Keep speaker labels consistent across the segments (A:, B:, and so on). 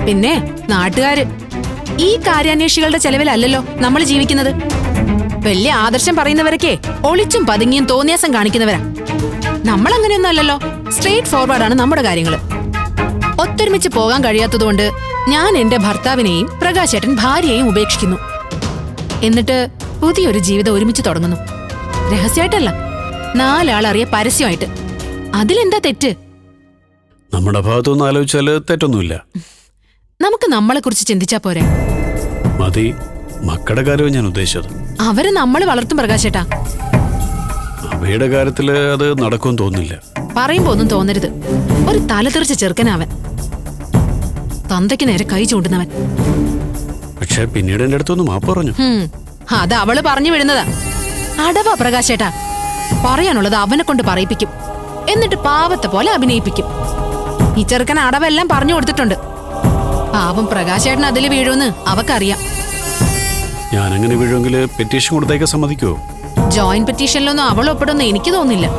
A: പിന്നെ നാട്ടുകാര്. ഈ കാര്യാന്വേഷികളുടെ ചെലവിലല്ലല്ലോ നമ്മൾ ജീവിക്കുന്നത്. വലിയ ആദർശം പറയുന്നവരൊക്കെ ഒളിച്ചും പതുങ്ങിയും തോന്നിയാസം കാണിക്കുന്നവരാ. നമ്മൾ അങ്ങനെയൊന്നും അല്ലല്ലോ. സ്ട്രെയിറ്റ് ഫോർവേഡാണ് നമ്മുടെ കാര്യങ്ങള്. ഒത്തൊരുമിച്ച് പോകാൻ കഴിയാത്തതുകൊണ്ട് ഞാൻ എന്റെ ഭർത്താവിനെയും പ്രകാശേട്ടൻ ഭാര്യയെയും ഉപേക്ഷിക്കുന്നു. എന്നിട്ട് പുതിയൊരു ജീവിതം ഒരുമിച്ച് തുടങ്ങുന്നു. രഹസ്യമായിട്ടല്ല, 4 ആളറിയ പരസ്യമായിട്ട്. അതിലെന്താ തെറ്റ്?
B: നമ്മുടെ ഭാഗത്തുനിന്ന് ആലോചിച്ചാല് തെറ്റൊന്നുമില്ല.
A: നമുക്ക് നമ്മളെ കുറിച്ച് ചിന്തിച്ചാ പോരെ?
B: മതി. മക്കളുടെ കാര്യമാണ് ഞാൻ ഉദ്ദേശിച്ചത്.
A: അവരെ നമ്മൾ വളർത്തും പ്രകാശേട്ടാ.
B: അവയുടെ കാര്യത്തില് അത് നടക്കുമെന്ന് തോന്നുന്നില്ല.
A: പറയുമ്പോ ഒന്നും തോന്നരുത്. ഒരു തലതെറിച്ച ചെറുക്കനാവൻ, തന്തയ്ക്ക് നേരെ കൈ ചൂണ്ടുന്നവൻ.
B: പക്ഷെ പിന്നീട് എന്റെ അടുത്തൊന്ന് മാപ്പ് പറഞ്ഞു.
A: അത് അവള് പറഞ്ഞു വിടുന്നതാ. അടവാ പ്രകാശേട്ടാ. പറയാനുള്ളത് അവനെ കൊണ്ട് പറയിപ്പിക്കും, എന്നിട്ട് പാവത്തെ പോലെ അഭിനയിപ്പിക്കും. ഈ ചെറുക്കൻ അടവെല്ലാം പറഞ്ഞു കൊടുത്തിട്ടുണ്ട്. പാവം പ്രകാശേട്ടൻ അതില് വീഴുമെന്ന് അവക്കറിയാം.
B: ഞാനങ്ങനെ വീഴുമെങ്കിൽ പെറ്റീഷൻ കൊടുത്തേക്ക് സമ്മതിക്കുമോ?
A: ജോയിന്റ് പെറ്റീഷനിലൊന്നും അവൾ ഒപ്പിടുമെന്ന് എനിക്ക് തോന്നുന്നില്ല.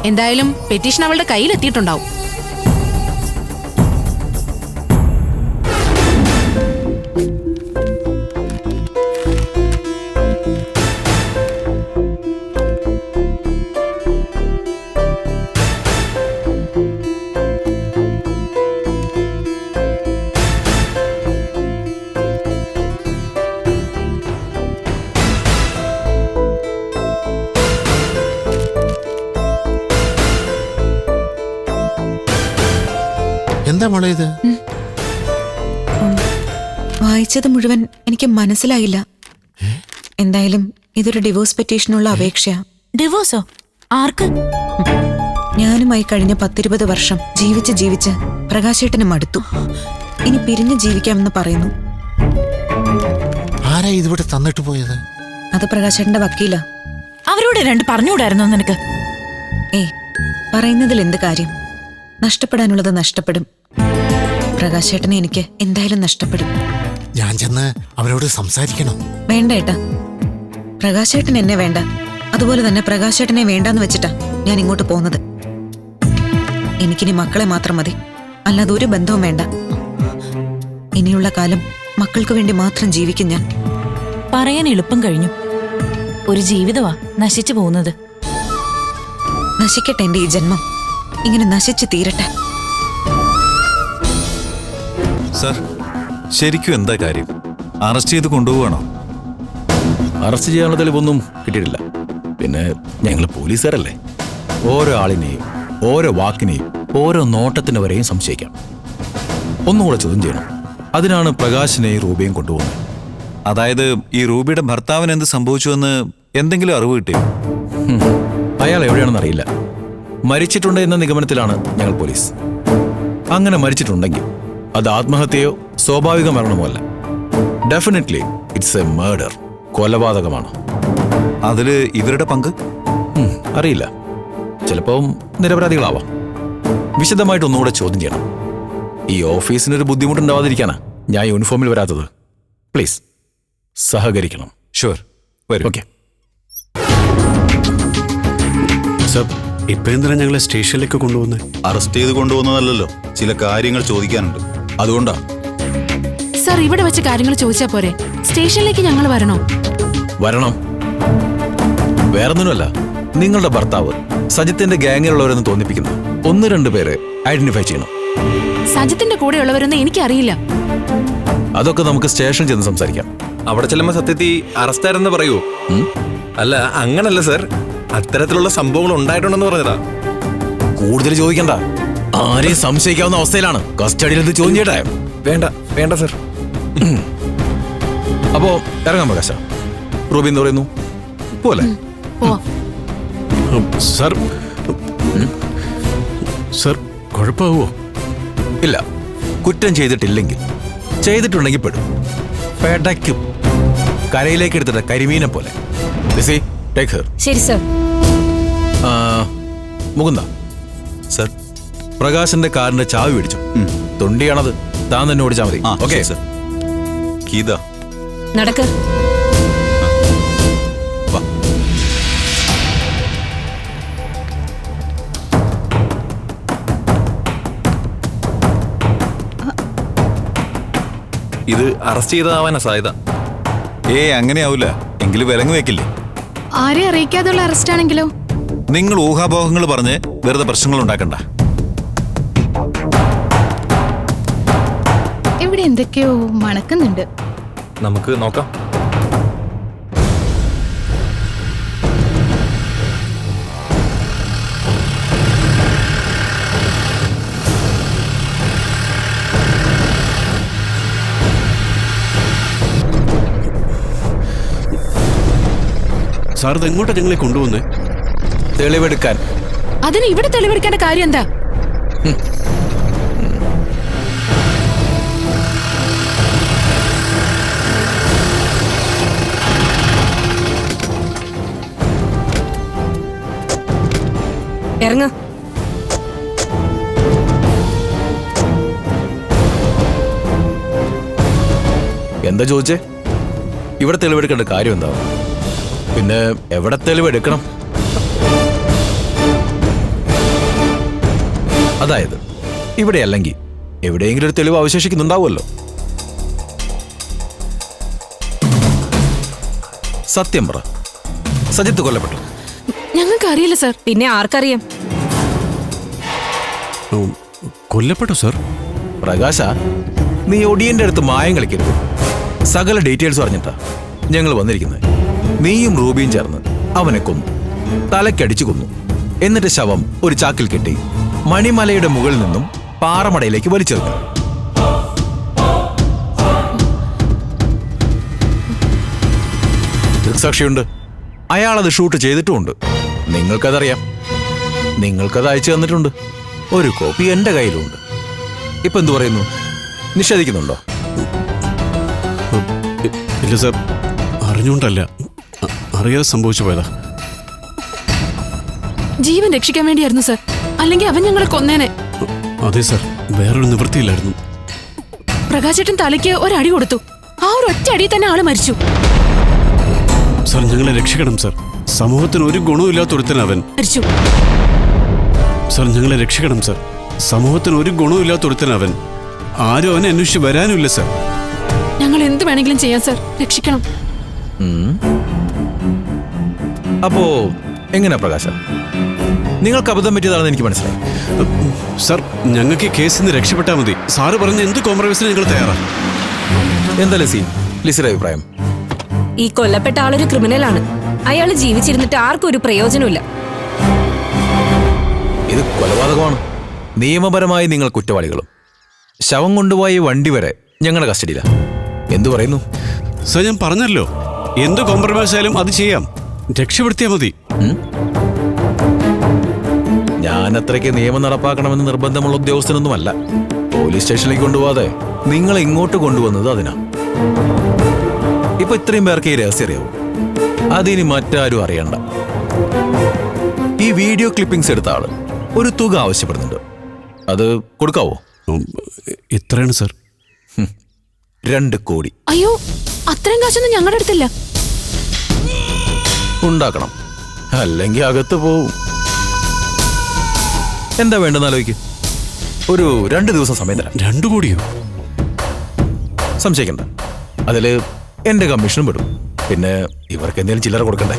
A: എന്തായാലും പെറ്റീഷൻ അവളുടെ കയ്യിലെത്തിയിട്ടുണ്ടാവും.
C: എന്താ മോളെ ഇത്?
D: വായിച്ചത് മുഴുവൻ എനിക്ക് മനസ്സിലായില്ല. എന്തായാലും ഇതൊരു ഡിവോഴ്സ് പെറ്റീഷനുള്ള അപേക്ഷയാ.
E: ഡിവോഴ്സോ? ആർക്ക്?
D: ഞാനുമായി കഴിഞ്ഞ 10-20 വർഷം ജീവിച്ച് പ്രകാശേട്ടന് മടുത്തു. ഇനി പിരിഞ്ഞ് ജീവിക്കാമെന്ന് പറയുന്നു.
C: ആരാ ഇതിവിടെ തന്നിട്ട് പോയത്?
D: അത് പ്രകാശേട്ടന്റെ വക്കീല.
E: അവരോട് 2 പറഞ്ഞുകൂടായിരുന്നോ നിനക്ക്?
D: പറയുന്നതിൽ എന്ത് കാര്യം? നഷ്ടപ്പെടാനുള്ളത് നഷ്ടപ്പെടും. പ്രകാശേട്ടനെ എനിക്ക് എന്തായാലും നഷ്ടപ്പെടും.
C: ഞാൻ ചെന്ന് അവരോട് സംസാരിക്കണോ?
D: വേണ്ട ഏട്ടാ. പ്രകാശേട്ടൻ എന്നെ വേണ്ട, അതുപോലെ തന്നെ പ്രകാശേട്ടനെ വേണ്ടാന്ന് വെച്ചിട്ടാ ഞാൻ ഇങ്ങോട്ട് പോകുന്നത്. എനിക്കിനി മക്കളെ മാത്രം മതി, അല്ലാതെ ഒരു ബന്ധവും വേണ്ട. ഇനിയുള്ള കാലം മക്കൾക്ക് വേണ്ടി മാത്രം ജീവിക്കും ഞാൻ.
E: പറയാൻ എളുപ്പം കഴിഞ്ഞു. ഒരു ജീവിതമാ നശിച്ചു പോകുന്നത്.
D: നശിക്കട്ടെ എന്റെ ഈ ജന്മം, ഇങ്ങനെ നശിച്ചു തീരട്ടെ.
F: സർ, ശരിക്കും എന്താ കാര്യം? അറസ്റ്റ് ചെയ്ത് കൊണ്ടുപോവാണോ?
G: അറസ്റ്റ് ചെയ്യാനുള്ള തെളിവൊന്നും കിട്ടിയിട്ടില്ല. പിന്നെ ഞങ്ങൾ പോലീസുകാരല്ലേ, ഓരോ ആളിനെയും ഓരോ വാക്കിനെയും ഓരോ നോട്ടത്തിന് വരെയും സംശയിക്കാം. ഒന്നുകൂടെ ചോദ്യം ചെയ്യണം. അതിനാണ് പ്രകാശിനെയും റൂബിയും കൊണ്ടുപോകുന്നത്.
F: അതായത് ഈ റൂബിയുടെ ഭർത്താവിന് എന്ത് സംഭവിച്ചുവെന്ന് എന്തെങ്കിലും അറിവ് കിട്ടിയോ?
G: അയാൾ എവിടെയാണെന്ന് അറിയില്ല. മരിച്ചിട്ടുണ്ട് എന്ന നിഗമനത്തിലാണ് ഞങ്ങൾ പോലീസ്. അങ്ങനെ മരിച്ചിട്ടുണ്ടെങ്കിൽ അത് ആത്മഹത്യയോ സ്വാഭാവിക മരണമോ അല്ല. ഡെഫിനറ്റ്ലി ഇറ്റ്സ് എ മർഡർ, കൊലപാതകമാണ്.
F: അതില് ഇവരുടെ പങ്ക്
G: അറിയില്ല. ചിലപ്പോൾ നിരപരാധികളാവാം. വിശദമായിട്ട് ഒന്നുകൂടെ ചോദ്യം ചെയ്യണം. ഈ ഓഫീസിനൊരു ബുദ്ധിമുട്ടുണ്ടാവാതിരിക്കാനാ ഞാൻ യൂണിഫോമിൽ വരാത്തത്. പ്ലീസ് സഹകരിക്കണം.
F: ഷുവർ, വരും.
G: ഓക്കെ
B: സർ, ഇപ്പൊ എന്തിനാ ഞങ്ങളെ സ്റ്റേഷനിലേക്ക് കൊണ്ടുപോകുന്നത്?
H: അറസ്റ്റ് ചെയ്ത് കൊണ്ടുപോകുന്നതല്ലോ, ചില കാര്യങ്ങൾ ചോദിക്കാനുണ്ട്.
G: അതുകൊണ്ടാ.
A: സർ, ഇവിടെ വെച്ച് കാര്യങ്ങൾ ചോദിച്ചാ പോരെ? സ്റ്റേഷനിലേക്ക് ഞങ്ങൾ വരണോ?
G: വരണം. വേറൊന്നിനുമല്ല, നിങ്ങളുടെ ഭർത്താവ് സജിത്തിന്റെ ഗാങ്ങിലുള്ളവരെന്ന് തോന്നിപ്പിക്കുന്നു 1-2 പേരെ ഐഡന്റിഫൈ ചെയ്യണം.
A: സജിത്തിന്റെ കൂടെയുള്ളവരൊന്നും എനിക്കറിയില്ല.
G: അതൊക്കെ നമുക്ക് സ്റ്റേഷനിൽ ചെന്ന് സംസാരിക്കാം.
I: അവിടെ ചെല്ലുമ്പോ സത്യത്തിൽ അറസ്റ്റ് ആരെന്ന് പറയൂ? അല്ല, അങ്ങനല്ല സർ, അത്തരത്തിലുള്ള സംഭവങ്ങൾ ഉണ്ടായിട്ടുണ്ടെന്ന് പറഞ്ഞതാ.
G: കൂടുതൽ ചോദിക്കണ്ട. ആരെയും സംശയിക്കാവുന്ന അവസ്ഥയിലാണ്. കസ്റ്റഡിയിൽ ഇത് ചോദ്യം ചെയ്യട്ടെ?
I: വേണ്ട വേണ്ട സർ.
G: അപ്പോ ഇറങ്ങാൻ പ്രകാശ. റൂബി എന്ന് പറയുന്നു പോലെ.
B: സർ, സർ കുഴപ്പമാവോ?
G: ഇല്ല, കുറ്റം ചെയ്തിട്ടില്ലെങ്കിൽ, ചെയ്തിട്ടുണ്ടെങ്കിൽ പെടും. പെടയ്ക്കും. കരയിലേക്ക് എടുത്തിട്ട് കരിമീനെ പോലെ.
E: ശരി സർ.
G: മുകുന്ദ
F: സർ,
G: പ്രകാശിന്റെ കാറിന്റെ ചാവി പിടിച്ചു. തൊണ്ടിയാണത്, താൻ തന്നെ ഓടിച്ചാൽ മതി. Okay
F: sir. ഗീത,
E: നടക്ക്.
I: ഇത് അറസ്റ്റ് ചെയ്തതാവാനാ സാധ്യത.
F: അങ്ങനെയാവൂല. എങ്കിലും വിലങ്ങ് വെക്കില്ലേ?
A: ആരെ അറിയിക്കാതുള്ള അറസ്റ്റ് ആണെങ്കിലോ?
F: നിങ്ങൾ ഊഹാപോഹങ്ങൾ പറഞ്ഞ് വെറുതെ പ്രശ്നങ്ങൾ ഉണ്ടാക്കണ്ട.
A: ഇവിടെ എന്തൊക്കെയോ മണക്കുന്നുണ്ട്.
I: നമുക്ക് നോക്കാം.
B: സാർ ഇത് എങ്ങോട്ടാ ഞങ്ങളെ കൊണ്ടുവന്നേ?
G: തെളിവെടുക്കാൻ.
A: അതിന് ഇവിടെ തെളിവെടുക്കേണ്ട കാര്യം എന്താ?
E: ഇറങ്ങ.
G: എന്താ ചോദിച്ചേ? ഇവിടെ തെളിവെടുക്കേണ്ട കാര്യം എന്താ? പിന്നെ എവിടെ തെളിവെടുക്കണം? അതായത് ഇവിടെ അല്ലെങ്കിൽ എവിടെയെങ്കിലും ഒരു തെളിവ് അവശേഷിക്കുന്നുണ്ടാവുമല്ലോ. സത്യം പറ, സജിത്ത് കൊല്ലപ്പെട്ടു?
A: ഞങ്ങൾക്ക് അറിയില്ല സാർ.
E: പിന്നെ ആർക്കറിയാം?
B: കൊല്ലപ്പെട്ടോ സാർ?
G: പ്രകാശ, നീ ഒടിയന്റെ അടുത്ത് മായം കളിക്കരുത്. സകല ഡീറ്റെയിൽസ് പറഞ്ഞിട്ടാ ഞങ്ങൾ വന്നിരിക്കുന്നത്. നീയും റൂബിയും ചേർന്ന് അവനെ കൊന്നു, തലക്കടിച്ചു കൊന്നു. എന്നിട്ട് ശവം ഒരു ചാക്കിൽ കെട്ടി മണിമലയുടെ മുകളിൽ നിന്നും പാറമടയിലേക്ക് വലിച്ചെറിഞ്ഞു. ദൃക്സാക്ഷിയുണ്ട്. അയാളത് ഷൂട്ട് ചെയ്തിട്ടുമുണ്ട്. നിങ്ങൾക്കതറിയാം. നിങ്ങൾക്കത് അയച്ചു തന്നിട്ടുണ്ട്. ഒരു കോപ്പി എന്റെ കയ്യിലുണ്ട്. ഇപ്പൊ എന്തു പറയുന്നു? നിഷേധിക്കുന്നുണ്ടോ?
B: ഇല്ല സാർ, അറിഞ്ഞുകൊണ്ടല്ല, അറിയാതെ സംഭവിച്ചു പോയതാ.
A: ജീവൻ രക്ഷിക്കാൻ വേണ്ടിയായിരുന്നു സാർ. അല്ലെങ്കിൽ അവൻ ഞങ്ങളെ കൊന്നേനെ.
B: അതെ സാർ, വേറൊരു നിവൃത്തിയില്ലായിരുന്നു.
A: പ്രകാശേട്ടൻ തലയ്ക്ക് ഒരടി കൊടുത്തു. ആ ഒരു ഒറ്റ അടി തന്നെ ആള് മരിച്ചു.
B: സാർ, ഞങ്ങളെ രക്ഷിക്കണം സാർ. സമൂഹത്തിന് ഒരു ഗുണമില്ലാത്തൊരുത്തൻ അവൻ
A: മരിച്ചു.
B: സാർ, ഞങ്ങളെ രക്ഷിക്കണം സാർ. സമൂഹത്തിന് ഒരു ഗുണമില്ലാത്തൊരുത്തൻ അവൻ. ആരും അവനെ അന്വേഷിച്ച് വരാനുമില്ല സാർ.
A: ഞങ്ങൾ എന്ത് വേണമെങ്കിലും ചെയ്യാം സാർ. രക്ഷിക്കണം.
G: അപ്പോ എങ്ങനെയാ പ്രകാശ? നിങ്ങൾക്ക് അബദ്ധം പറ്റിയതാണെന്ന് എനിക്ക് മനസ്സിലായി.
B: സാർ, ഞങ്ങൾക്ക് ഈ കേസിൽ നിന്ന് രക്ഷപ്പെട്ടാൽ മതി. സാറ് പറഞ്ഞ എന്ത് കോംപ്രമൈസിന് ഞങ്ങൾ തയ്യാറാണ്.
G: എന്താ ലിസിയുടെ അഭിപ്രായം?
E: ഈ കൊല്ലപ്പെട്ട ആളൊരു ക്രിമിനലാണ്. അയാൾ ജീവിച്ചിരുന്നിട്ട് ആർക്കും ഒരു പ്രയോജനമില്ല.
G: ഇത് കൊലപാതകമാണ്. നിയമപരമായി നിങ്ങൾ കുറ്റവാളികളും. ശവം കൊണ്ടുപോയി വണ്ടി വരെ ഞങ്ങളുടെ കസ്റ്റഡിയിലാണ്. എന്തു പറയുന്നു?
B: സാർ, ഞാൻ പറഞ്ഞല്ലോ, എന്ത് കോംപ്രമൈസ് ആയാലും അത് ചെയ്യാം. രക്ഷപ്പെടുത്തിയാൽ മതി.
G: ഞാൻ അത്രയ്ക്ക് നിയമം നടപ്പാക്കണമെന്ന് നിർബന്ധമുള്ള ഉദ്യോഗസ്ഥനൊന്നുമല്ല. പോലീസ് സ്റ്റേഷനിലേക്ക് കൊണ്ടുപോകാതെ നിങ്ങളെ ഇങ്ങോട്ട് കൊണ്ടുവന്നത് അതിനാ. ഇപ്പൊ ഇത്രയും പേർക്ക് ഈ രഹസ്യം അറിയാവൂ. അതിനി മറ്റാരും അറിയണ്ട. ഈ വീഡിയോ ക്ലിപ്പിംഗ്സ് എടുത്ത ആള് ഒരു തുക ആവശ്യപ്പെടുന്നുണ്ട്. അത് കൊടുക്കാവോ?
B: എത്രയാണ് സാർ?
G: 2 കോടി.
A: അയ്യോ, അത്രയും കാശൊന്നും ഞങ്ങളുടെ അടുത്തില്ല.
G: ഉണ്ടാക്കണം, അല്ലെങ്കിൽ അകത്ത് പോവും. എന്താ വേണ്ടെന്ന് ആലോചിക്ക്. ഒരു 2 ദിവസം സമയം തരാം.
B: 2 കോടിയോ?
G: സംശയിക്കണ്ട. അതില് എന്റെ കമ്മീഷനും പെടും. പിന്നെ ഇവർക്ക് എന്തെങ്കിലും ചില്ലറ കൊടുക്കണ്ടേ?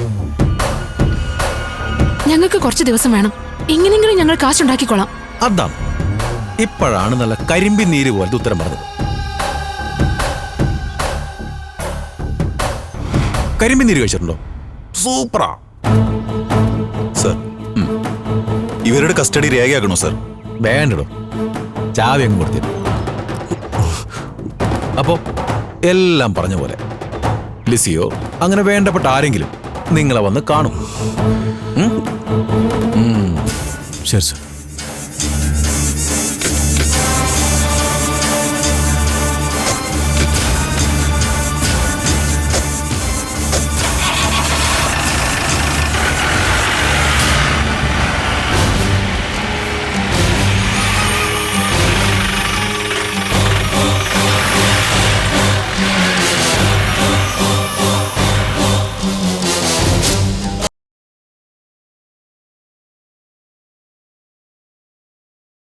A: ഞങ്ങൾക്ക് കുറച്ച് ദിവസം വേണം. എങ്ങനെയെങ്കിലും ഞങ്ങൾ കാശുണ്ടാക്കിക്കോളാം.
G: അതാണ്. ഇപ്പോഴാണ് നല്ല കരിമ്പി നീര് പോലത്തെ ഉത്തരം പറഞ്ഞത്. കരിമ്പി നീര് കഴിച്ചിട്ടുണ്ടോ? സൂപ്പറാ.
H: സർ, ഇവരുടെ കസ്റ്റഡി രേഖയാക്കണോ സർ?
G: വേണ്ടടോ, ചാവി അങ്ങ് കൊടുത്തിട്ട്. അപ്പോ എല്ലാം പറഞ്ഞ പോലെ ലിസിയോ അങ്ങനെ വേണ്ടപ്പെട്ട ആരെങ്കിലും നിങ്ങളെ വന്ന് കാണും.
B: ശരി സാർ.